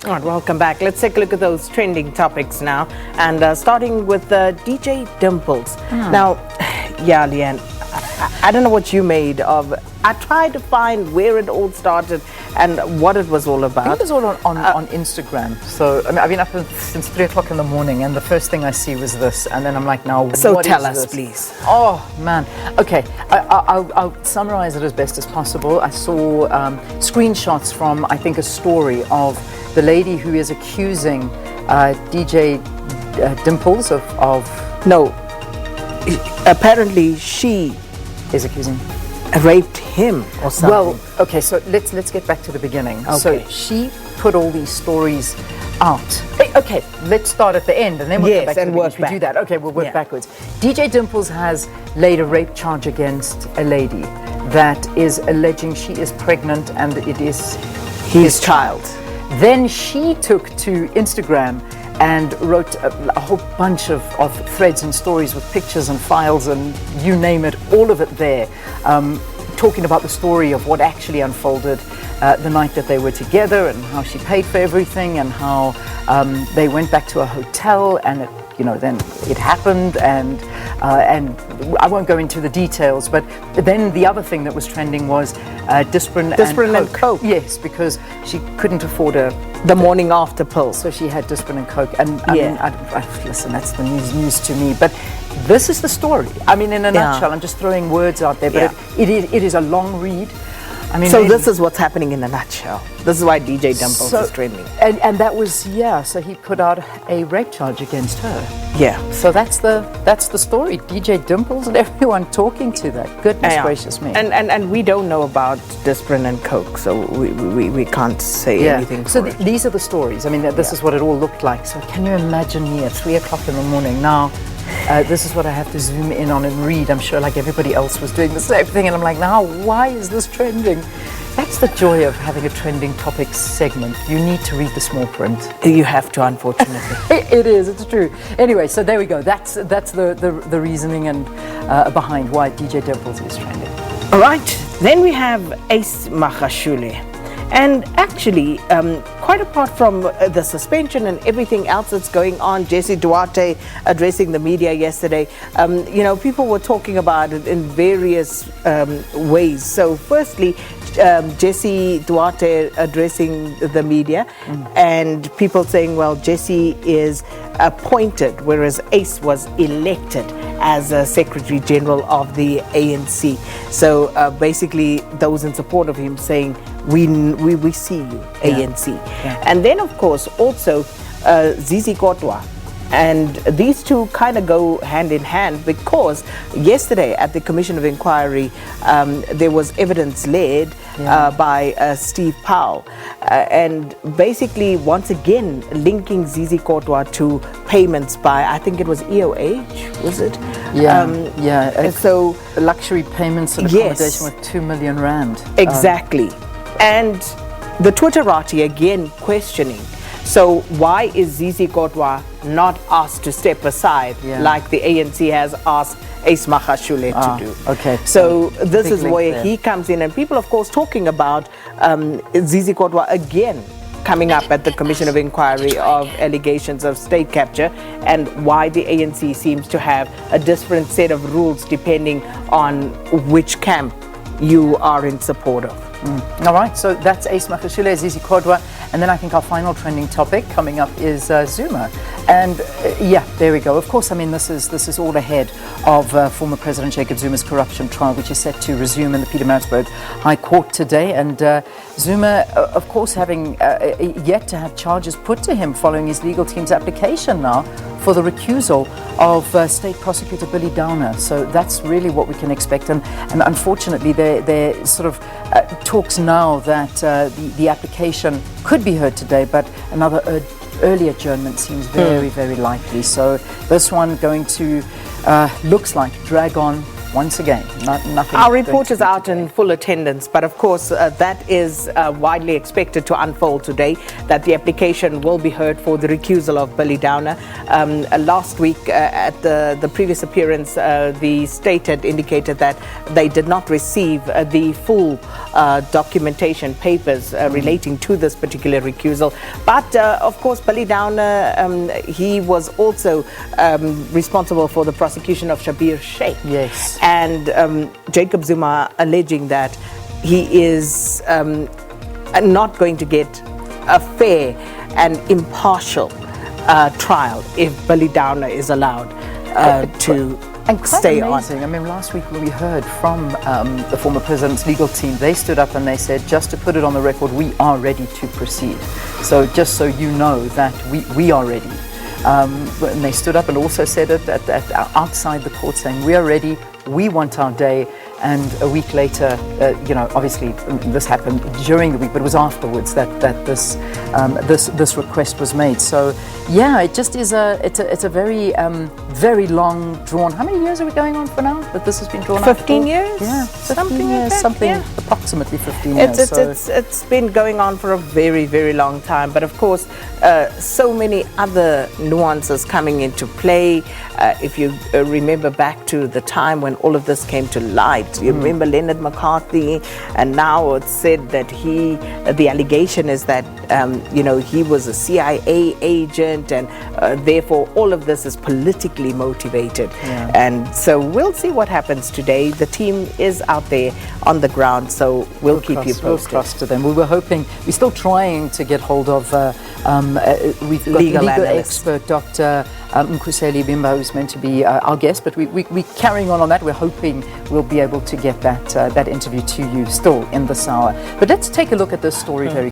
All right, welcome back. Let's take a look at those trending topics now. And starting with DJ Dimples. Now, yeah, Leanne, I don't know what you made of. I tried to find where it all started and what it was all about. I think it was all on Instagram. So I mean, I've been up since 3 o'clock in the morning, and the first thing I see was this, and then I'm like, now so what tell is us, this? please. Oh man. Okay, I'll summarize it as best as possible. I saw screenshots from, I think, a story of the lady who is accusing DJ Dimples of No, apparently she is accusing raped him or something. Well, okay, so let's get back to the beginning. Okay. So she put all these stories out. Okay, let's start at the end and then we'll go back and to the work beginning. We do back. that. Okay, we'll work backwards. DJ Dimples has laid a rape charge against a lady that is alleging she is pregnant and it is his child. Then she took to Instagram and wrote a whole bunch of threads and stories with pictures and files and you name it, all of it there, talking about the story of what actually unfolded the night that they were together and how she paid for everything and how they went back to a hotel and it, then it happened and I won't go into the details, but then the other thing that was trending was Disprin and Coke. Yes, because she couldn't afford the morning after pill. So she had Disprin and Coke. And I mean, listen, that's the news to me. But this is the story. I mean, in a nutshell, I'm just throwing words out there, but it is a long read. I mean, so this is what's happening in a nutshell. This is why DJ Dimples is trending. And that was, so he put out a rape charge against her. Yeah. So that's the story. DJ Dimples and everyone talking to that. Goodness gracious me. And we don't know about Disprin and Coke, so we can't say anything. So these are the stories. I mean, this is what it all looked like. So can you imagine me at 3 o'clock in the morning now? This is what I have to zoom in on and read. I'm sure like everybody else was doing the same thing. And I'm like, now why is this trending? That's the joy of having a trending topics segment. You need to read the small print. You have to, unfortunately. It is, it's true. Anyway, so there we go. That's the reasoning and behind why DJ Dimples is trending. All right. Then we have Ace Magashule. And actually, quite apart from the suspension and everything else that's going on, Jesse Duarte addressing the media yesterday, people were talking about it in various ways. So firstly, Jesse Duarte addressing the media and people saying, well, Jesse is appointed, whereas Ace was elected as a Secretary General of the ANC. So basically those in support of him saying, we see you, ANC. Yeah. And then, of course, also Zizi Kodwa. And these two kind of go hand in hand because yesterday at the Commission of Inquiry, there was evidence led by Steve Powell. And basically, once again, linking Zizi Kodwa to payments by, I think it was EOH, was it? So luxury payments and accommodation with 2 million rand. Exactly. And the Twitterati again questioning. So why is Zizi Kodwa not asked to step aside like the ANC has asked Ace Magashule to do? Okay. So this is where he comes in, and people, of course, talking about Zizi Kodwa again coming up at the Commission of Inquiry of allegations of state capture and why the ANC seems to have a different set of rules depending on which camp you are in support of. All right, so that's Ace Magashule, Zizi Kodwa, and then I think our final trending topic coming up is Zuma. And there we go. Of course, I mean, this is all ahead of former President Jacob Zuma's corruption trial, which is set to resume in the Pietermaritzburg High Court today. And Zuma, of course, having yet to have charges put to him following his legal team's application now for the recusal of State Prosecutor Billy Downer. So that's really what we can expect. And unfortunately, they're sort of talks now that the application could be heard today, but another early adjournment seems very, very likely. So this one going to, looks like, drag on once again. Nothing. Our report is out in full attendance, but of course that is widely expected to unfold today, that the application will be heard for the recusal of Billy Downer. Last week at the previous appearance, the state had indicated that they did not receive the full documentation papers relating to this particular recusal. But of course, Billy Downer, he was also responsible for the prosecution of Shabir Sheikh. Yes. And Jacob Zuma alleging that he is not going to get a fair and impartial trial if Billy Downer is allowed to and quite stay amazing. on. I mean, last week when we heard from the former president's legal team, they stood up and they said, just to put it on the record, we are ready to proceed. So just so you know that we are ready. And they stood up and also said it outside the court, saying, we are ready, we want our day. And a week later, obviously this happened during the week, but it was afterwards that this request was made. So, yeah, it just is it's a very very long drawn. How many years are we going on for now that this has been drawn 15 out? years? Yeah, 15 years, something yeah. approximately 15 years. It's been going on for a very, very long time. But of course, so many other nuances coming into play. If you remember back to the time when all of this came to light, you remember Leonard McCarthy, and now it's said that the allegation is that he was a CIA agent, and therefore all of this is politically motivated. Yeah. And so we'll see what happens today. The team is out there on the ground, so we'll keep you posted. We'll trust to them. We were hoping, we're still trying to get hold of, we've got legal expert Dr. Nkuseli Bimba, who's meant to be our guest, but we're carrying on that. We're hoping we'll be able to get that interview to you still in this hour. But let's take a look at this story very